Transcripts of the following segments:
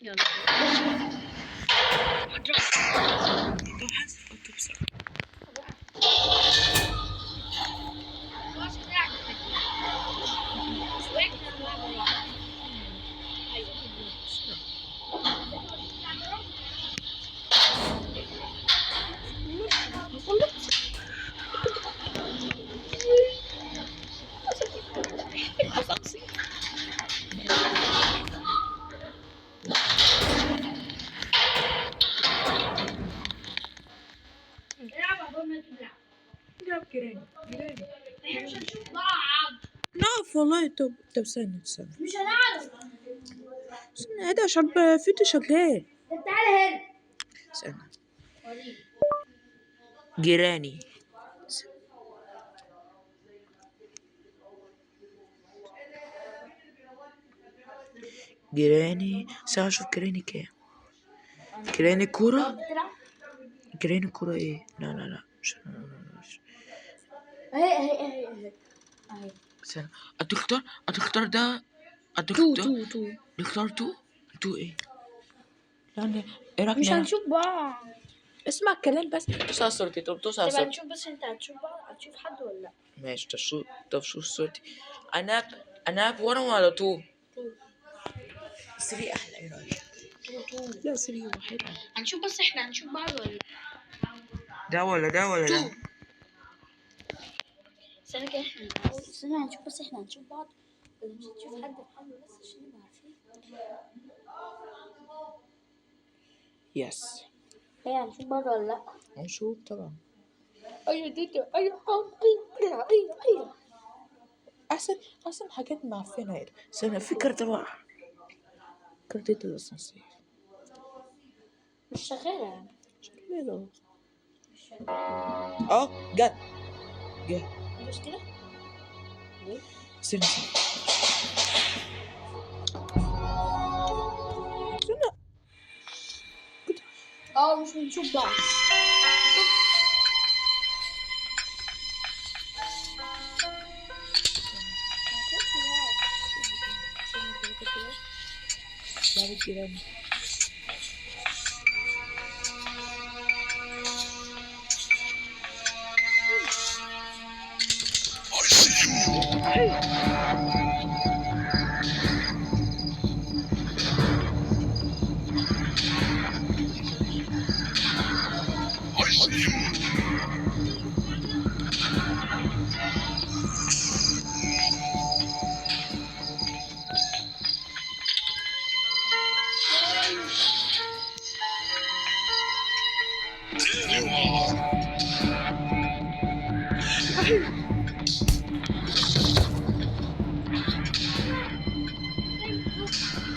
يلا طب حاسس قلت بسرعة. نلعب جيراني. نعرف والله. طب استنى مش هنعرف. استنى، ده عشان فيديو شغال. طب تعالى هنا. استنى. جيراني. جيراني ساعة اشوف جيراني كام. جيراني كورة. جيراني كورة ايه؟ لا مش اهي استنى. هتختار ده. تو نختار تو ايه؟ يعني ايه رأيك مش نلعب؟ هنشوف بعض. اسمع الكلام بس. دوس على صورتي. طب دوس على طب صورتي. هنشوف، بس انت هتشوف بعض، هتشوف حد ولا لا؟ ماشي. طب شوف صورتي. انا وانا ولا تو. 3 احلى. ايه رايك؟ لا 3 واحد. هنشوف، بس احنا هنشوف بعض ولا لا؟ ده ولا ده. استنى كده، احنا هنقول استنى هنشوف، بس احنا هنشوف بعض ولا مش هنشوف حد بحد، بس عشان نبقى عارفين. يس. ايه هنشوف بعض ولا لا؟ هنشوف طبعا. ايوه ديدي، ايوه حبي، ايوه احسن حاجات معفنه. ايه استنى، في كارت بقى. كارت الاسانسير مش شغالة يعني. شغاله. مش شغالة. جت. بص كده. ليه؟ استنى. مش بنشوف بعض. لعبة جيراني.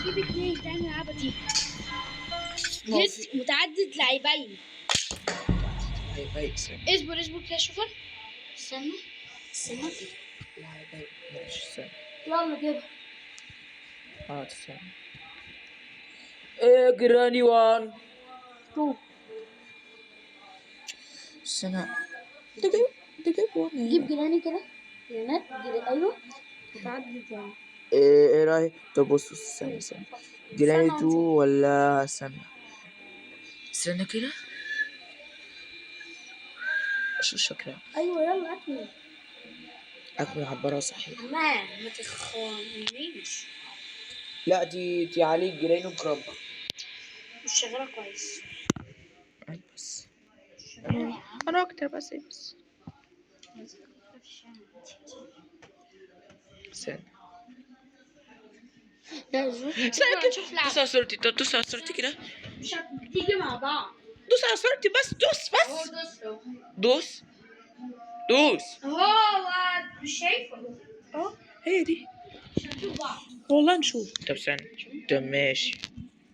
في باتنين تاني لعبة دي. متعدد لاعبين. اصبر كده شوفر. استنى. لاعبين. ماشي استنى. يلا جيبها. استنى. ايه جيراني 1 2. استنى. ده جايب 1. جيب جيراني كده. جيرانات ايوه. متعدد يعني. ايه رايك؟ طب بص استنى. جيراني 2 هنشوف. ولا استنى كده. شو الشكل؟ ايوه يلا اكمل عبارة صحيح. ما تخونيش. لا دي عليك جيراني وكرامة. مش شغالة كويس. بس انا اكتر بس استنى. استنى كده. دوس على صورتي كده. مش هتيجي مع بعض. دوس على صورتي بس. دوس. هو مش شايفه. هي دي. والله نشوف. طب استنى. طب ماشي.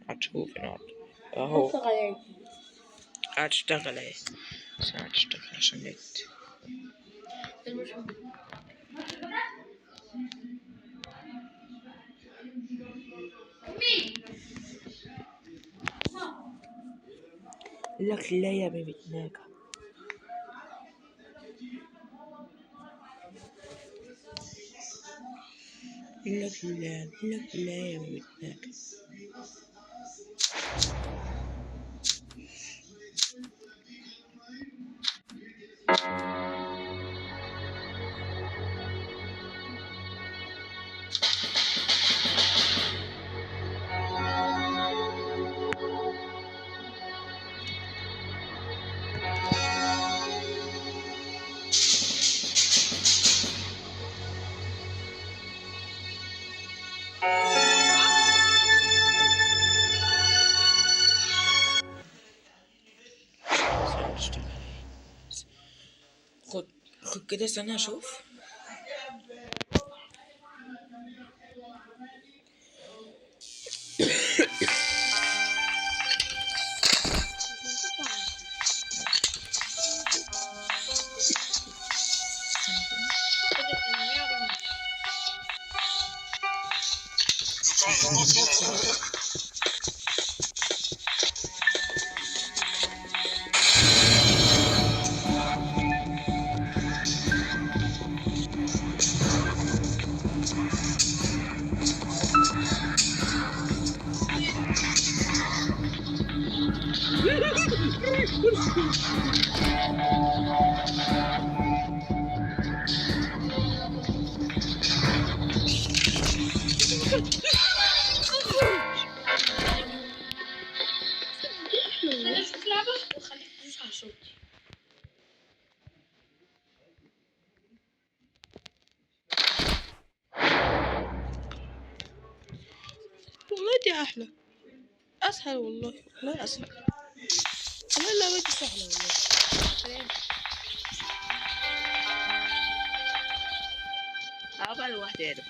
هتشوف النهارده اهو. هتشتغل اهي. استنى هتشتغل عشان النت. لك لا يا بنت ناجح. لك لا يا بنت ناجح. استنى هتشتغل اهي. خد كده استنى اشوف. والله دي احلى. اسهل والله اسهل. والله اللعبة دي سهلة والله. بقى لوحدي يا دم.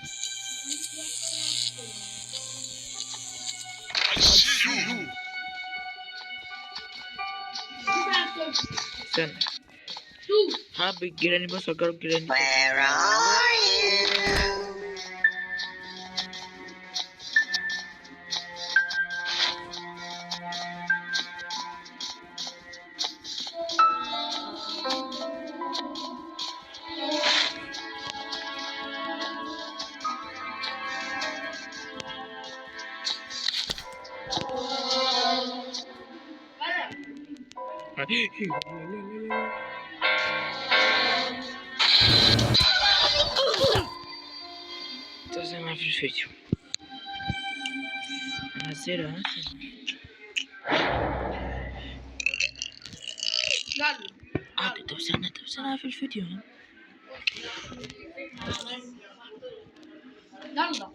استنى. حابب الجيراني بس اجرب جيراني. Where are you? زي ما في الفيديو هنزلها. طب استنى في الفيديو. يلا